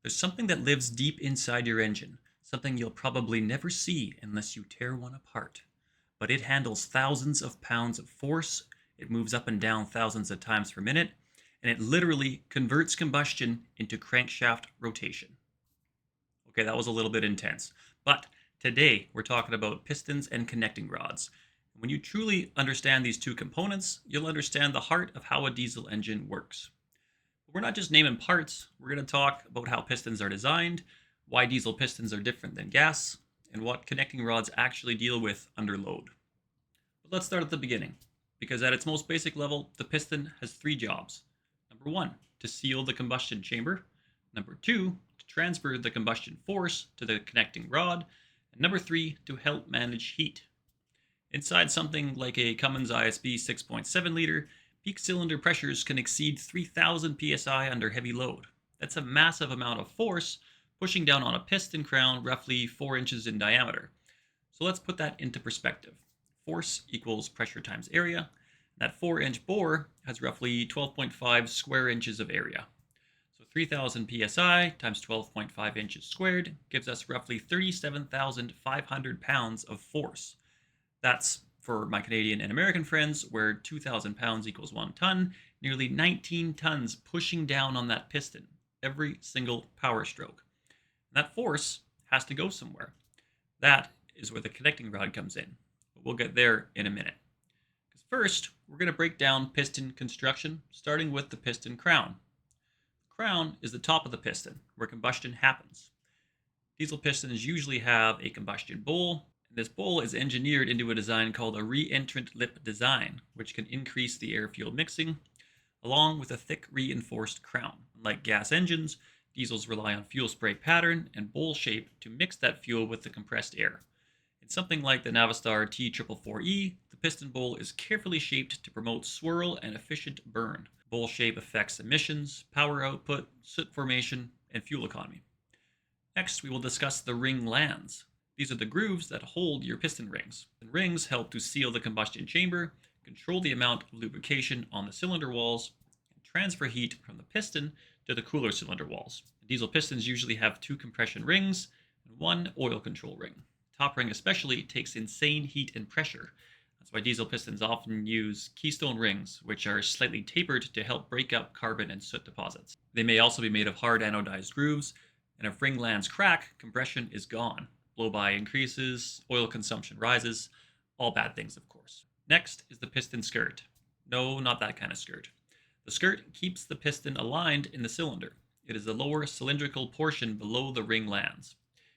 There's something that lives deep inside your engine, something you'll probably never see unless you tear one apart. But it handles thousands of pounds of force, it moves up and down thousands of times per minute, and it literally converts combustion into crankshaft rotation. Okay, that was a little bit intense. But today we're talking about pistons and connecting rods. When you truly understand these two components, you'll understand the heart of how a diesel engine works. We're not just naming parts, we're going to talk about how pistons are designed, why diesel pistons are different than gas, and what connecting rods actually deal with under load. But let's start at the beginning, because at its most basic level, the piston has three jobs. Number one, to seal the combustion chamber. Number two, to transfer the combustion force to the connecting rod. And number three, to help manage heat. Inside something like a Cummins ISB 6.7 liter, peak cylinder pressures can exceed 3,000 psi under heavy load. That's a massive amount of force pushing down on a piston crown roughly 4 inches in diameter. So let's put that into perspective. Force equals pressure times area. That 4-inch bore has roughly 12.5 square inches of area. So 3,000 psi times 12.5 inches squared gives us roughly 37,500 pounds of force. That's, for my Canadian and American friends, where 2,000 pounds equals 1 ton, nearly 19 tons pushing down on that piston every single power stroke. And that force has to go somewhere. That is where the connecting rod comes in. But we'll get there in a minute. Because first, we're going to break down piston construction, starting with the piston crown. The crown is the top of the piston, where combustion happens. Diesel pistons usually have a combustion bowl. This bowl is engineered into a design called a reentrant lip design, which can increase the air-fuel mixing, along with a thick reinforced crown. Like gas engines, diesels rely on fuel spray pattern and bowl shape to mix that fuel with the compressed air. In something like the Navistar T444E, the piston bowl is carefully shaped to promote swirl and efficient burn. Bowl shape affects emissions, power output, soot formation, and fuel economy. Next, we will discuss the ring lands. These are the grooves that hold your piston rings. The rings help to seal the combustion chamber, control the amount of lubrication on the cylinder walls, and transfer heat from the piston to the cooler cylinder walls. Diesel pistons usually have 2 compression rings and 1 oil control ring. The top ring especially takes insane heat and pressure. That's why diesel pistons often use keystone rings, which are slightly tapered to help break up carbon and soot deposits. They may also be made of hard anodized grooves, and if ring lands crack, compression is gone. Blow-by increases, oil consumption rises, all bad things, of course. Next is the piston skirt. No, not that kind of skirt. The skirt keeps the piston aligned in the cylinder. It is the lower cylindrical portion below the ring lands.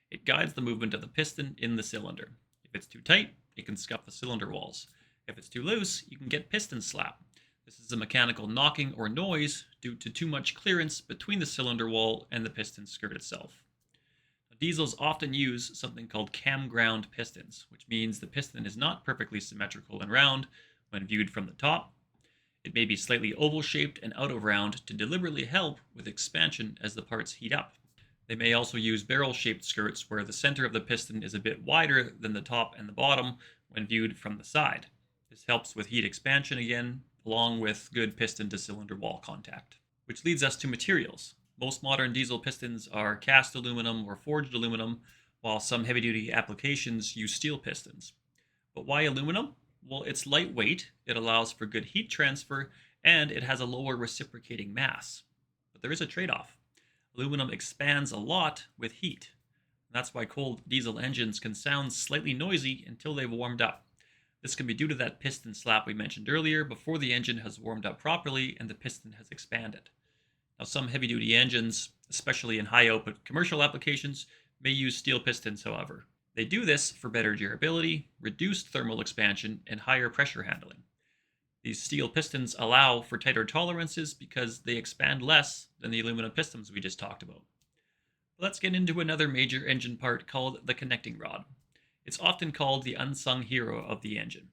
It guides the movement of the piston in the cylinder. If it's too tight, it can scuff the cylinder walls. If it's too loose, you can get piston slap. This is a mechanical knocking or noise due to too much clearance between the cylinder wall and the piston skirt itself. Diesels often use something called cam-ground pistons, which means the piston is not perfectly symmetrical and round when viewed from the top. It may be slightly oval-shaped and out of round to deliberately help with expansion as the parts heat up. They may also use barrel-shaped skirts where the center of the piston is a bit wider than the top and the bottom when viewed from the side. This helps with heat expansion again, along with good piston-to-cylinder wall contact. Which leads us to materials. Most modern diesel pistons are cast aluminum or forged aluminum, while some heavy-duty applications use steel pistons. But why aluminum? Well, it's lightweight, it allows for good heat transfer, and it has a lower reciprocating mass. But there is a trade-off. Aluminum expands a lot with heat. That's why cold diesel engines can sound slightly noisy until they've warmed up. This can be due to that piston slap we mentioned earlier before the engine has warmed up properly and the piston has expanded. Now, some heavy-duty engines, especially in high-output commercial applications, may use steel pistons, however. They do this for better durability, reduced thermal expansion, and higher pressure handling. These steel pistons allow for tighter tolerances because they expand less than the aluminum pistons we just talked about. Let's get into another major engine part called the connecting rod. It's often called the unsung hero of the engine.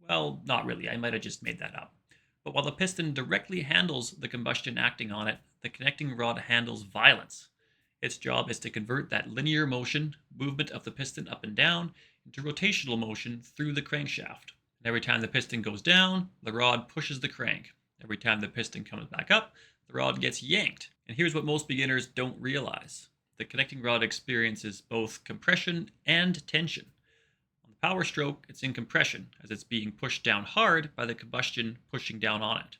Well, not really, I might have just made that up. But while the piston directly handles the combustion acting on it, the connecting rod handles violence. Its job is to convert that linear motion, movement of the piston up and down, into rotational motion through the crankshaft. And every time the piston goes down, the rod pushes the crank. Every time the piston comes back up, the rod gets yanked. And here's what most beginners don't realize. The connecting rod experiences both compression and tension. On the power stroke, it's in compression as it's being pushed down hard by the combustion pushing down on it.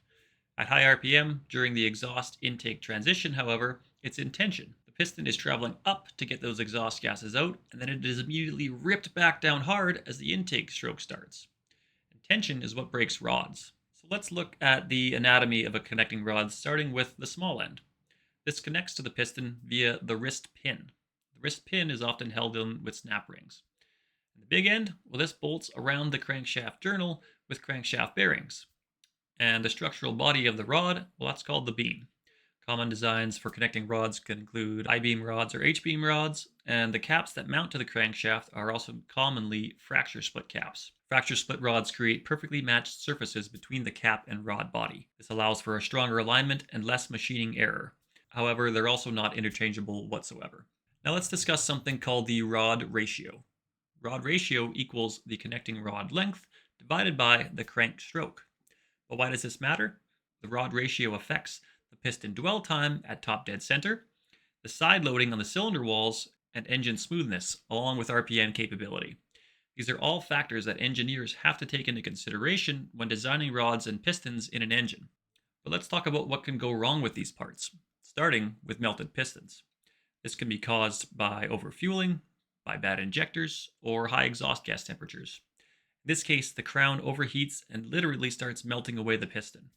At high RPM, during the exhaust intake transition, however, it's in tension. The piston is traveling up to get those exhaust gases out, and then it is immediately ripped back down hard as the intake stroke starts. And tension is what breaks rods. So let's look at the anatomy of a connecting rod, starting with the small end. This connects to the piston via the wrist pin. The wrist pin is often held in with snap rings. And the big end, well, this bolts around the crankshaft journal with crankshaft bearings. And the structural body of the rod, well, that's called the beam. Common designs for connecting rods can include I-beam rods or H-beam rods, and the caps that mount to the crankshaft are also commonly fracture split caps. Fracture split rods create perfectly matched surfaces between the cap and rod body. This allows for a stronger alignment and less machining error. However, they're also not interchangeable whatsoever. Now let's discuss something called the rod ratio. Rod ratio equals the connecting rod length divided by the crank stroke. But why does this matter? The rod ratio affects the piston dwell time at top dead center, the side loading on the cylinder walls, and engine smoothness, along with RPM capability. These are all factors that engineers have to take into consideration when designing rods and pistons in an engine. But let's talk about what can go wrong with these parts, starting with melted pistons. This can be caused by overfueling, by bad injectors, or high exhaust gas temperatures. In this case, the crown overheats and literally starts melting away the piston.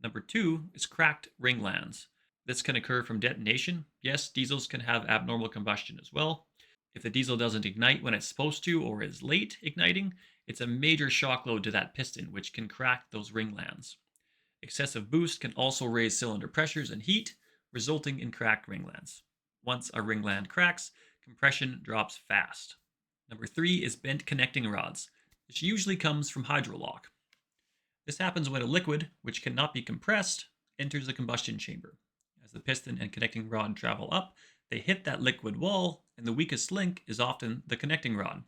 Number 2 is cracked ringlands. This can occur from detonation. Yes, diesels can have abnormal combustion as well. If the diesel doesn't ignite when it's supposed to or is late igniting, it's a major shock load to that piston, which can crack those ringlands. Excessive boost can also raise cylinder pressures and heat, resulting in cracked ringlands. Once a ringland cracks, compression drops fast. Number 3 is bent connecting rods. This usually comes from hydrolock. This happens when a liquid, which cannot be compressed, enters the combustion chamber. As the piston and connecting rod travel up, they hit that liquid wall, and the weakest link is often the connecting rod.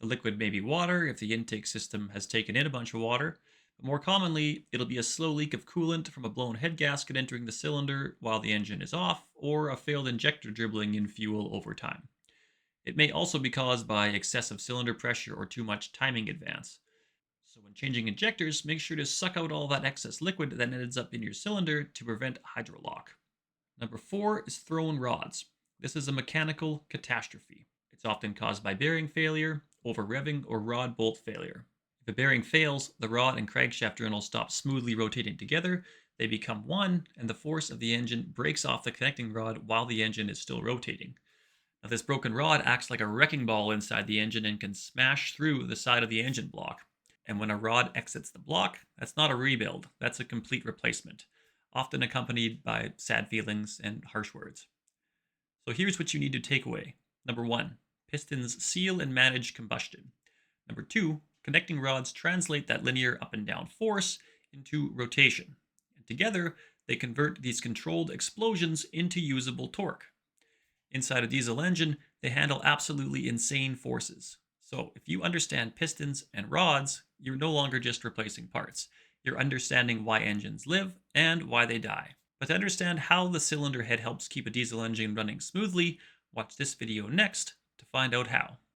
The liquid may be water if the intake system has taken in a bunch of water, but more commonly, it'll be a slow leak of coolant from a blown head gasket entering the cylinder while the engine is off, or a failed injector dribbling in fuel over time. It may also be caused by excessive cylinder pressure or too much timing advance. So when changing injectors, make sure to suck out all that excess liquid that ends up in your cylinder to prevent hydrolock. Number 4 is thrown rods. This is a mechanical catastrophe. It's often caused by bearing failure, over-revving, or rod bolt failure. If a bearing fails, the rod and crankshaft journal stop smoothly rotating together, they become one, and the force of the engine breaks off the connecting rod while the engine is still rotating. Now, this broken rod acts like a wrecking ball inside the engine and can smash through the side of the engine block. And when a rod exits the block, that's not a rebuild, that's a complete replacement, often accompanied by sad feelings and harsh words. So here's what you need to take away. Number 1, pistons seal and manage combustion. Number 2, connecting rods translate that linear up and down force into rotation. And together, they convert these controlled explosions into usable torque. Inside a diesel engine, they handle absolutely insane forces. So if you understand pistons and rods, you're no longer just replacing parts. You're understanding why engines live and why they die. But to understand how the cylinder head helps keep a diesel engine running smoothly, watch this video next to find out how.